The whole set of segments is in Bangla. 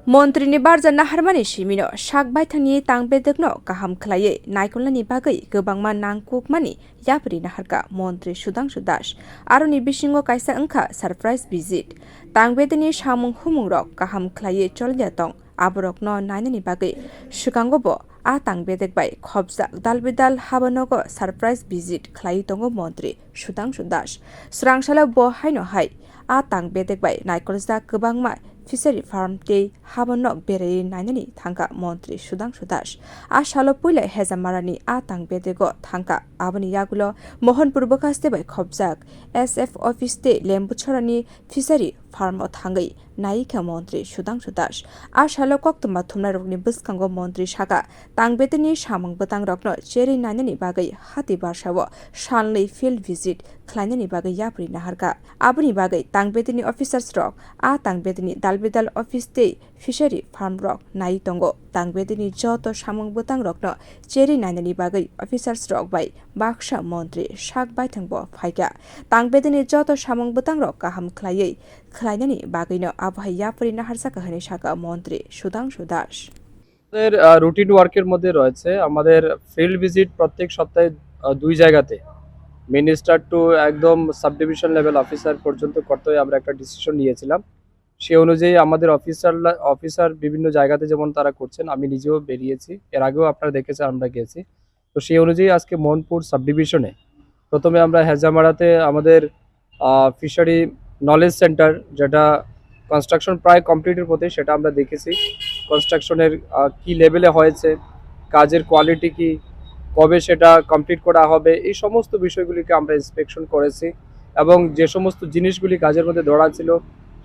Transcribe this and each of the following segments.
Montri barja naharmani shimino shakbaithani tangbedekno kaham khlaye naikolani bagai gobangma nangkukmani yapri naharka montri Sudhangshu aroni bisingo kaisa angkha surprise visit tangbedeni samung humungrok kaham khlaye choljatong aborokno nainani bagai sukangobo a tangbedek bai khobjak dalbidal habanogo surprise visit khlai tongo montri Sudhangshu srangsala bo haino hai a tangbedek bai naikolja gobangma fishery farm te habonok berei nainani thangka montri Sudhangshu a shalo puila hejamarani a tangbedego thangka aboni yagulo mohanpur bokaste bai khobjak SF office te lembuchorani fishery farm o thangai naikha montri Sudhangshu a shalo koktuma thumna rokni buskango montri shaka tangbedeni samang botang rokno cheri nainani bagai hati barsawo shalnei field visit khlainani bagai yapri naharka aboni bagai tangbedeni officers rok a tangbedeni dalbidal office te fishery farm rok nai tongo tangbedeni joto samung botang rokno cheri nainani bagai officers rok bai baksa montri shak baithangbo phaika tangbedeni joto samung botang rok kaham khlaiei khlainani bagaino abhai yapri naharsa kahani shaka montri Sudhangshu আমাদের রুটিন ওয়ার্কের মধ্যে রয়েছে আমাদের ফিল্ড ভিজিট প্রত্যেক সপ্তাহে দুই জায়গাতে মিনিস্টার টু একদম সাব ডিভিশন লেভেল অফিসার পর্যন্ত করতে আমরা একটা ডিসিশন নিয়েছিলাম সেই অনুযায়ী আমাদের অফিসার বিভিন্ন জায়গাতে যেমন তারা করছেন আমি নিজেও বেরিয়েছি এর আগেও আপনারা দেখেছেন আমরা গেছি তো সেই অনুযায়ী আজকে মোহনপুর সাব ডিভিশনে প্রথমে আমরা হেজামারাতে আমাদের ফিশারি নলেজ সেন্টার যেটা কনস্ট্রাকশন প্রায় কমপ্লিটের পথে সেটা আমরা দেখেছি কনস্ট্রাকশনের কি লেভেলে হয়েছে কাজের কোয়ালিটি কি কবে সেটা কমপ্লিট করা হবে এই সমস্ত বিষয়গুলিকে আমরা ইন্সপেকশন করেছি এবং যে সমস্ত জিনিসগুলি কাজের মধ্যে ধরা ছিল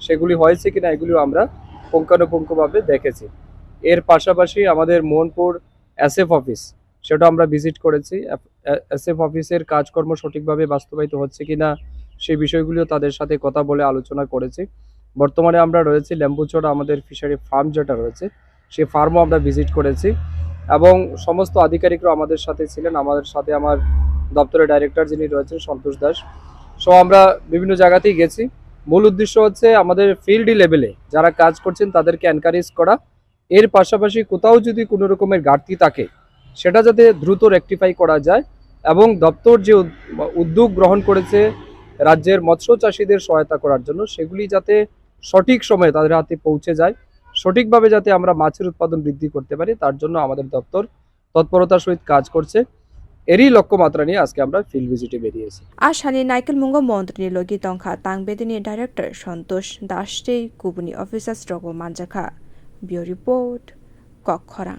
সেগুলি হয়েছে কিনা এগুলিও আমরা পুঙ্খানুপুঙ্খভাবে দেখেছি এর পাশাপাশি আমাদের মোহনপুর SF অফিস সেটা আমরা ভিজিট করেছি SF অফিসের কাজকর্ম সঠিকভাবে বাস্তবায়িত হচ্ছে কিনা সেই বিষয়গুলিও তাদের সাথে কথা বলে আলোচনা করেছি বর্তমানে আমরা রয়েছি লেম্বুচড়া আমাদের ফিশারি ফার্ম যেটা রয়েছে সেই ফার্মও আমরা ভিজিট করেছি এবং সমস্ত আধিকারিকরা আমাদের সাথে ছিলেন আমাদের সাথে আমার দপ্তরের ডাইরেক্টর যিনি রয়েছেন সন্তোষ দাস সো আমরা বিভিন্ন জায়গাতেই গেছি মূল উদ্দেশ্য হচ্ছে আমাদের ফিল্ড লেভেলে যারা কাজ করছেন তাদেরকে এনকারেজ করা এর পাশাপাশি কোথাও যদি কোনো রকমের ঘাটতি থাকে সেটা যাতে দ্রুত রেকটিফাই করা যায় এবং দপ্তর যে উদ্যোগ গ্রহণ করেছে রাজ্যের মৎস্য চাষীদের সহায়তা করার জন্য সেগুলি যাতে সঠিক সময়ে তাদের হাতে পৌঁছে যায় সঠিকভাবে যাতে আমরা মাছের উৎপাদন বৃদ্ধি করতে পারি তার জন্য আমাদের দপ্তর তৎপরতার সহিত কাজ করছে এরই লক্ষ্যমাত্রা নিয়ে আজকে আমরা ফিল্ড ভিজিটে বেরিয়েছি আশানি নাইকেল মুঙ্গ মন্ত্রী লগি তংখা তাংবেদিনী ডাইরেক্টর সন্তোষ দাসতে কুবুনি অফিসার স্ট্রগ মানজাখা বিও রিপোর্ট কক্ষরাং।